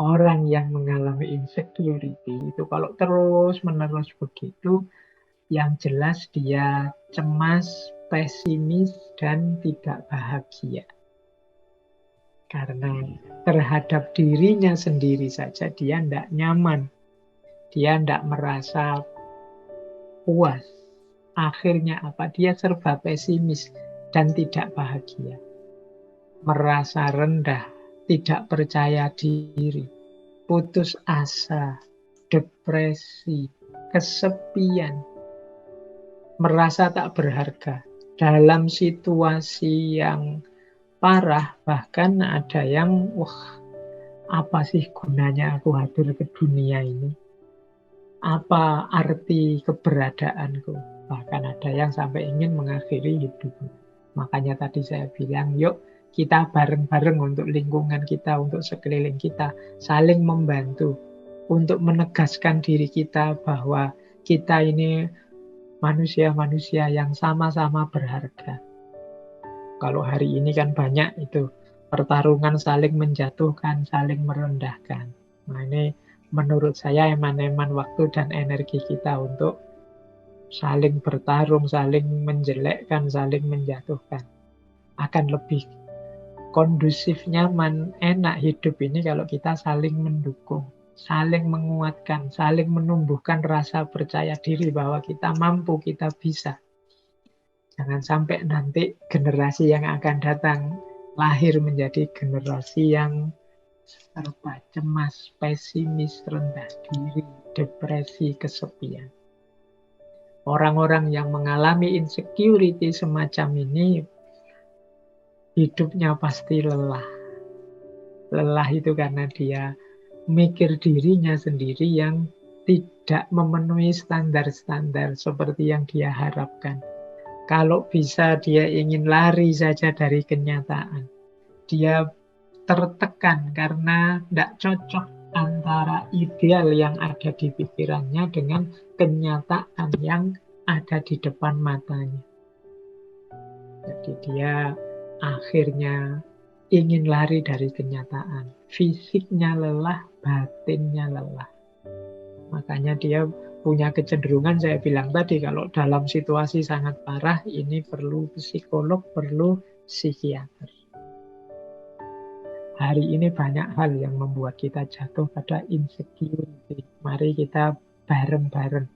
Orang yang mengalami insecurity itu kalau terus-menerus begitu, yang jelas dia cemas, pesimis, dan tidak bahagia. Karena terhadap dirinya sendiri saja dia tidak nyaman. Dia tidak merasa puas. Akhirnya apa? Dia serba pesimis dan tidak bahagia. Merasa rendah, tidak percaya diri, putus asa, depresi, kesepian, merasa tak berharga. Dalam situasi yang parah, bahkan ada yang, wah, apa sih gunanya aku hadir ke dunia ini? Apa arti keberadaanku? Bahkan ada yang sampai ingin mengakhiri hidupnya. Makanya tadi saya bilang, yuk kita bareng-bareng untuk lingkungan kita, untuk sekeliling kita, saling membantu untuk menegaskan diri kita bahwa kita ini manusia-manusia yang sama-sama berharga. Kalau hari ini kan banyak itu pertarungan saling menjatuhkan, saling merendahkan. Nah ini menurut saya eman-eman waktu dan energi kita untuk saling bertarung, saling menjelekkan, saling menjatuhkan. Akan lebih kondusif, nyaman, enak hidup ini kalau kita saling mendukung, saling menguatkan, saling menumbuhkan rasa percaya diri bahwa kita mampu, kita bisa. Jangan sampai nanti generasi yang akan datang lahir menjadi generasi yang serba cemas, pesimis, rendah diri, depresi, kesepian. Orang-orang yang mengalami insecurity semacam ini hidupnya pasti lelah. Lelah itu karena dia mikir dirinya sendiri yang tidak memenuhi standar-standar seperti yang dia harapkan. Kalau bisa dia ingin lari saja dari kenyataan. Dia tertekan karena tidak cocok antara ideal yang ada di pikirannya dengan kenyataan yang ada di depan matanya. Jadi dia akhirnya ingin lari dari kenyataan. Fisiknya lelah, batinnya lelah. Makanya dia punya kecenderungan, saya bilang tadi, kalau dalam situasi sangat parah, ini perlu psikolog, perlu psikiater. Hari ini banyak hal yang membuat kita jatuh pada insecurity. Mari kita bareng-bareng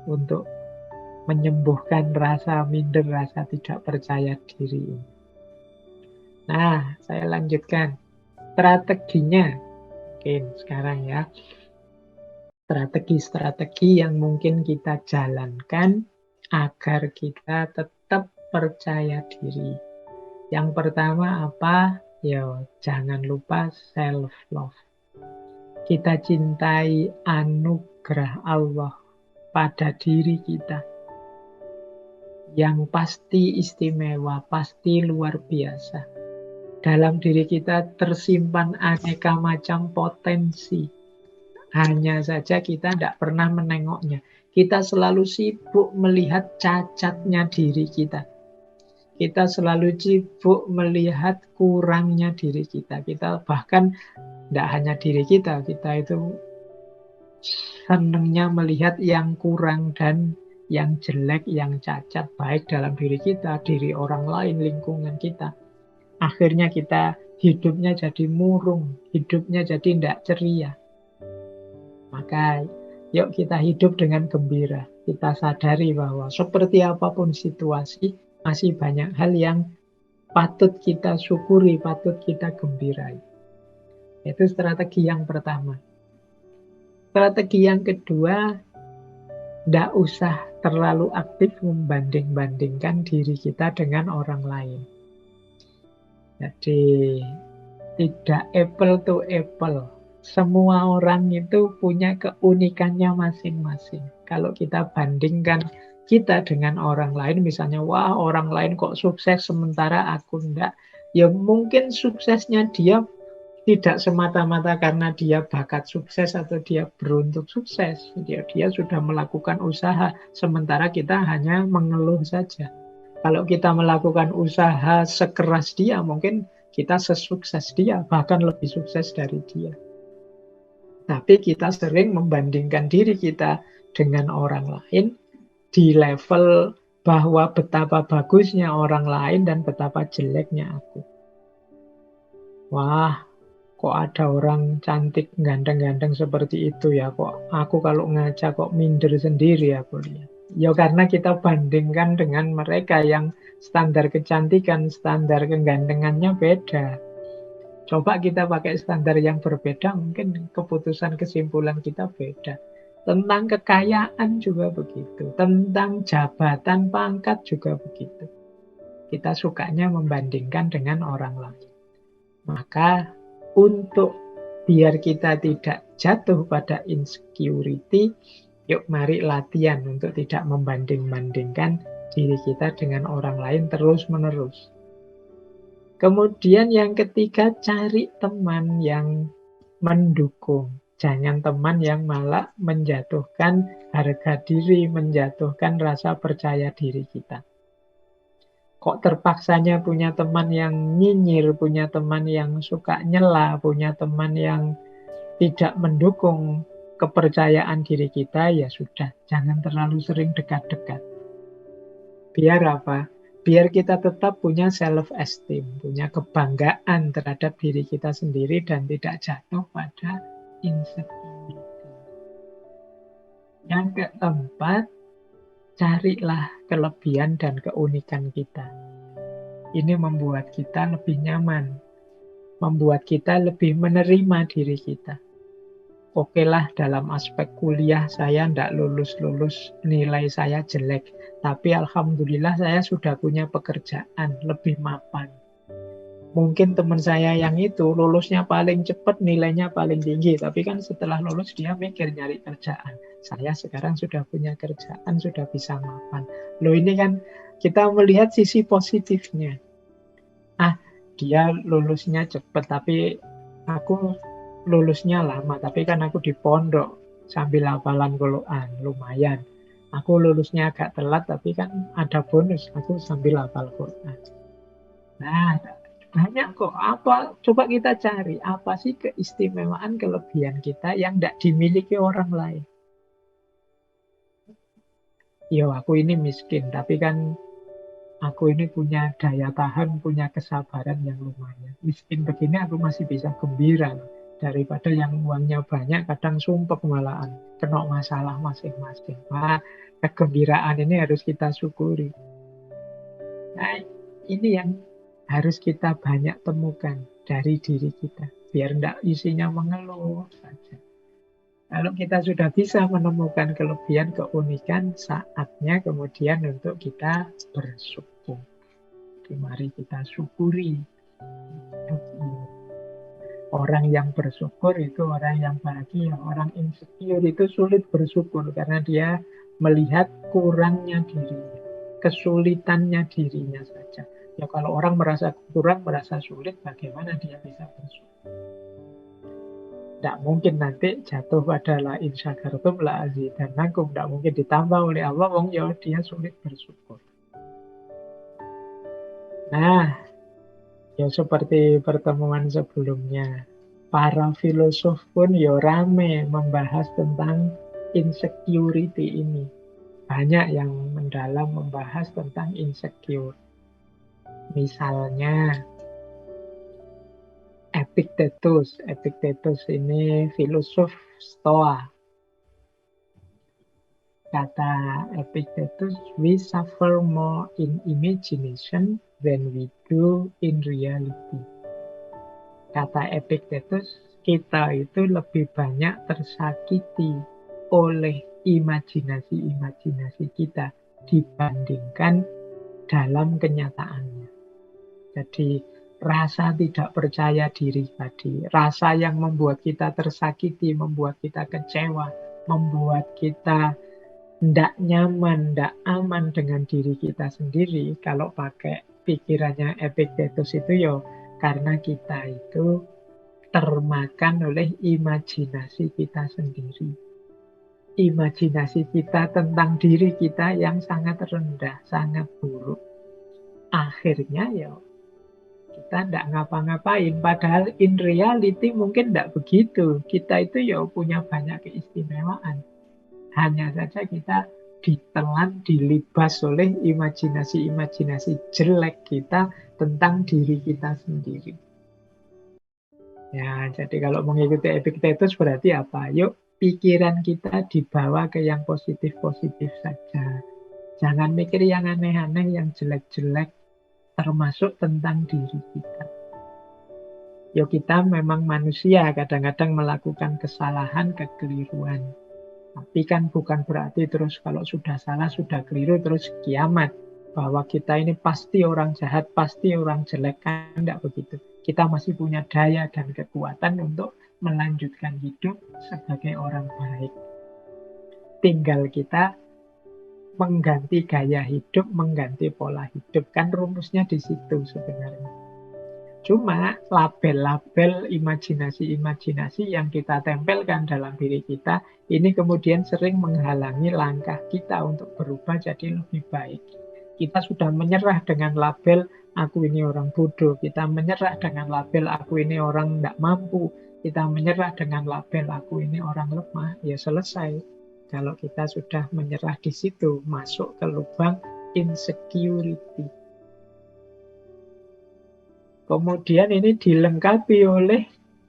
untuk menyembuhkan rasa minder, rasa tidak percaya diri ini. Nah, saya lanjutkan. Strateginya, mungkin sekarang ya. Strategi-strategi yang mungkin kita jalankan agar kita tetap percaya diri. Yang pertama apa? Ya, jangan lupa self-love. Kita cintai anugerah Allah pada diri kita yang pasti istimewa, pasti luar biasa. Dalam diri kita tersimpan aneka macam potensi. Hanya saja kita tidak pernah menengoknya. Kita selalu sibuk melihat cacatnya diri kita. Kita selalu sibuk melihat kurangnya diri kita. Kita bahkan tidak hanya diri kita itu senangnya melihat yang kurang dan yang jelek, yang cacat, baik dalam diri kita, diri orang lain, lingkungan kita. Akhirnya kita hidupnya jadi murung, hidupnya jadi tidak ceria. Maka yuk kita hidup dengan gembira. Kita sadari bahwa seperti apapun situasi, masih banyak hal yang patut kita syukuri, patut kita gembirai. Itu strategi yang pertama. Strategi yang kedua, tidak usah terlalu aktif membanding-bandingkan diri kita dengan orang lain. Jadi tidak apple to apple. Semua orang itu punya keunikannya masing-masing. Kalau kita bandingkan kita dengan orang lain, misalnya, wah orang lain kok sukses sementara aku enggak. Ya mungkin suksesnya dia tidak semata-mata karena dia bakat sukses atau dia beruntung sukses. Dia sudah melakukan usaha, sementara kita hanya mengeluh saja. Kalau kita melakukan usaha sekeras dia, mungkin kita sesukses dia, bahkan lebih sukses dari dia. Tapi kita sering membandingkan diri kita dengan orang lain di level bahwa betapa bagusnya orang lain dan betapa jeleknya aku. Wah, kok ada orang cantik ganteng-ganteng seperti itu ya, kok aku kalau ngaca kok minder sendiri aku lihat. Ya karena kita bandingkan dengan mereka yang standar kecantikan, standar kegantengannya beda. Coba kita pakai standar yang berbeda, mungkin keputusan kesimpulan kita beda. Tentang kekayaan juga begitu, tentang jabatan pangkat juga begitu. Kita sukanya membandingkan dengan orang lain. Maka untuk biar kita tidak jatuh pada insecurity, yuk mari latihan untuk tidak membanding-bandingkan diri kita dengan orang lain terus-menerus. Kemudian yang ketiga, cari teman yang mendukung. Jangan teman yang malah menjatuhkan harga diri, menjatuhkan rasa percaya diri kita. Kok terpaksanya punya teman yang nyinyir, punya teman yang suka nyela, punya teman yang tidak mendukung kepercayaan diri kita, ya sudah, jangan terlalu sering dekat-dekat. Biar apa? Biar kita tetap punya self-esteem, punya kebanggaan terhadap diri kita sendiri dan tidak jatuh pada insecurity. Yang keempat, carilah kelebihan dan keunikan kita. Ini membuat kita lebih nyaman, membuat kita lebih menerima diri kita. Oke lah, dalam aspek kuliah saya tidak lulus-lulus, nilai saya jelek. Tapi alhamdulillah saya sudah punya pekerjaan, lebih mapan. Mungkin teman saya yang itu lulusnya paling cepat, nilainya paling tinggi. Tapi kan setelah lulus dia mikir nyari kerjaan. Saya sekarang sudah punya kerjaan, sudah bisa mapan. Loh ini kan kita melihat sisi positifnya. Dia lulusnya cepat, tapi aku lulusnya lama, tapi kan aku di pondok sambil hafalan Quran, lumayan. Aku lulusnya agak telat, tapi kan ada bonus, aku sambil hafal Quran. Nah, banyak kok. Apa? Coba kita cari, apa sih keistimewaan kelebihan kita yang tidak dimiliki orang lain? Yo, aku ini miskin, tapi kan aku ini punya daya tahan, punya kesabaran yang lumayan. Miskin begini aku masih bisa gembira loh. Daripada yang uangnya banyak, kadang sumpek malahan. Kena masalah masing-masing. Nah, kegembiraan ini harus kita syukuri. Nah, ini yang harus kita banyak temukan dari diri kita. Biar tidak isinya mengeluh saja. Kalau kita sudah bisa menemukan kelebihan, keunikan, saatnya kemudian untuk kita bersyukur. Mari kita syukuri. Orang yang bersyukur itu orang yang bahagia. Orang insecure itu sulit bersyukur karena dia melihat kurangnya dirinya, kesulitannya dirinya saja. Ya kalau orang merasa kurang, merasa sulit, bagaimana dia bisa bersyukur? Tidak mungkin nanti jatuh pada la in syakartum la azidannakum. Tidak mungkin ditambah oleh Allah, ya dia sulit bersyukur. Nah, ya seperti pertemuan sebelumnya, para filosof pun ya rame membahas tentang insecurity ini. Banyak yang mendalam membahas tentang insecure. Misalnya Epictetus. Epictetus ini filosof Stoa. Kata Epictetus, we suffer more in imagination than we do in reality. Kata Epictetus, kita itu lebih banyak tersakiti oleh imajinasi-imajinasi kita dibandingkan dalam kenyataannya. Jadi rasa tidak percaya diri tadi, rasa yang membuat kita tersakiti, membuat kita kecewa, membuat kita tidak nyaman, tidak aman dengan diri kita sendiri. Kalau pakai pikirannya Epictetus itu ya karena kita itu termakan oleh imajinasi kita sendiri. Imajinasi kita tentang diri kita yang sangat rendah, sangat buruk. Akhirnya ya Kita tidak ngapa-ngapain, padahal in reality mungkin tidak begitu. Kita itu ya punya banyak keistimewaan. Hanya saja kita ditelan, dilibas oleh imajinasi-imajinasi jelek kita tentang diri kita sendiri. Ya, jadi kalau mengikuti Epictetus berarti apa? Yuk, pikiran kita dibawa ke yang positif-positif saja. Jangan mikir yang aneh-aneh, yang jelek-jelek, termasuk tentang diri kita. Yuk, kita memang manusia, kadang-kadang melakukan kesalahan, kekeliruan. Tapi kan bukan berarti terus kalau sudah salah, sudah keliru, terus kiamat. Bahwa kita ini pasti orang jahat, pasti orang jelek, kan tidak begitu. Kita masih punya daya dan kekuatan untuk melanjutkan hidup sebagai orang baik. Tinggal kita mengganti gaya hidup, mengganti pola hidup. Kan rumusnya di situ sebenarnya. Cuma label-label imajinasi-imajinasi yang kita tempelkan dalam diri kita, ini kemudian sering menghalangi langkah kita untuk berubah jadi lebih baik. Kita sudah menyerah dengan label, aku ini orang bodoh. Kita menyerah dengan label, aku ini orang tidak mampu. Kita menyerah dengan label, aku ini orang lemah. Ya selesai. Kalau kita sudah menyerah di situ, masuk ke lubang insecurity. Kemudian ini dilengkapi oleh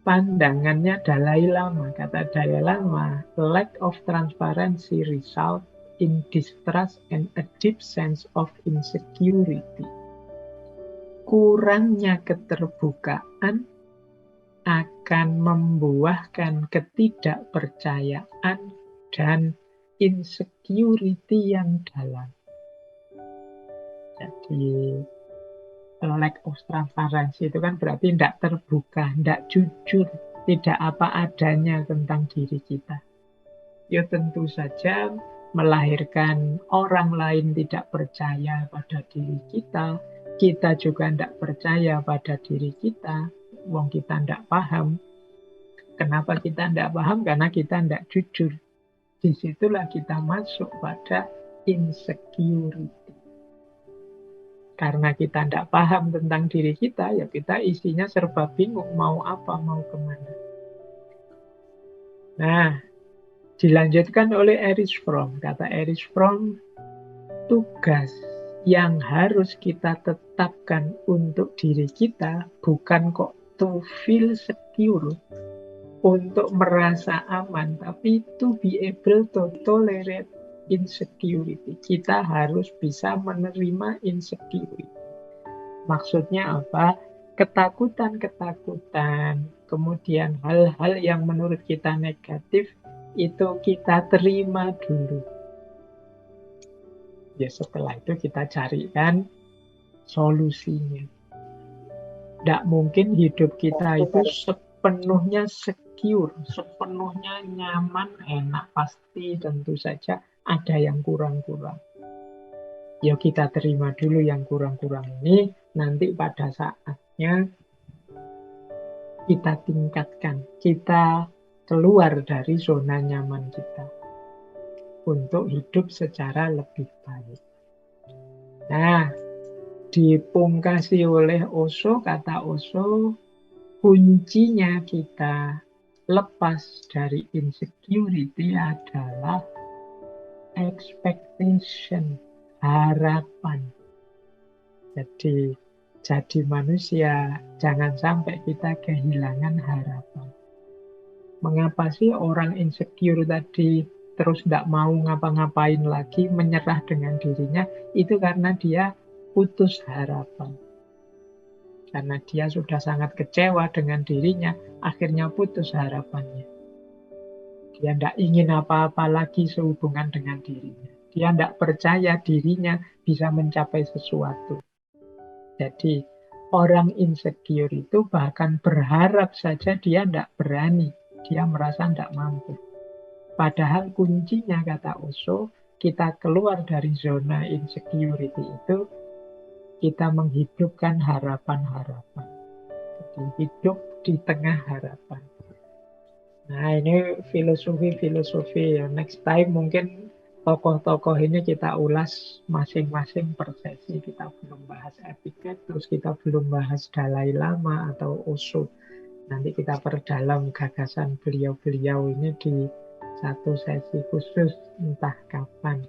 pandangannya Dalai Lama. Kata Dalai Lama, lack of transparency result in distrust and a deep sense of insecurity. Kurangnya keterbukaan akan membuahkan ketidakpercayaan dan insecurity yang dalam. Jadi lack of transparency itu kan berarti tidak terbuka, tidak jujur, tidak apa adanya tentang diri kita. Ya tentu saja melahirkan orang lain tidak percaya pada diri kita juga tidak percaya pada diri kita, wong kita tidak paham. Kenapa kita tidak paham? Karena kita tidak jujur. Disitulah kita masuk pada insecurity. Karena kita tidak paham tentang diri kita, ya kita isinya serba bingung, mau apa, mau kemana. Nah, dilanjutkan oleh Erich Fromm. Kata Erich Fromm, tugas yang harus kita tetapkan untuk diri kita bukan kok to feel secure, untuk merasa aman, tapi to be able to tolerate insecurity. Kita harus bisa menerima insecurity. Maksudnya apa? Ketakutan-ketakutan, kemudian hal-hal yang menurut kita negatif, itu kita terima dulu. Ya setelah itu kita carikan solusinya. Tidak mungkin hidup kita itu sepenuhnya secure, sepenuhnya nyaman, enak. Pasti tentu saja ada yang kurang-kurang. Ya kita terima dulu yang kurang-kurang ini, nanti pada saatnya kita tingkatkan, kita keluar dari zona nyaman kita untuk hidup secara lebih baik. Nah, dipungkasi oleh Osho, kata Osho, kuncinya kita lepas dari insecurity adalah expectation, harapan. Jadi manusia, jangan sampai kita kehilangan harapan. Mengapa sih orang insecure tadi terus tidak mau ngapa-ngapain lagi, menyerah dengan dirinya? Itu karena dia putus harapan. Karena dia sudah sangat kecewa dengan dirinya, akhirnya putus harapannya. Dia tidak ingin apa-apa lagi sehubungan dengan dirinya. Dia tidak percaya dirinya bisa mencapai sesuatu. Jadi orang insecure itu bahkan berharap saja dia tidak berani. Dia merasa tidak mampu. Padahal kuncinya, kata Osho, kita keluar dari zona insecurity itu, kita menghidupkan harapan-harapan. Jadi hidup di tengah harapan. Nah ini filosofi-filosofi ya. Next time mungkin tokoh-tokoh ini kita ulas masing-masing per sesi. Kita belum bahas Epictetus, kita belum bahas Dalai Lama atau Osho. Nanti kita perdalam gagasan beliau-beliau ini di satu sesi khusus entah kapan.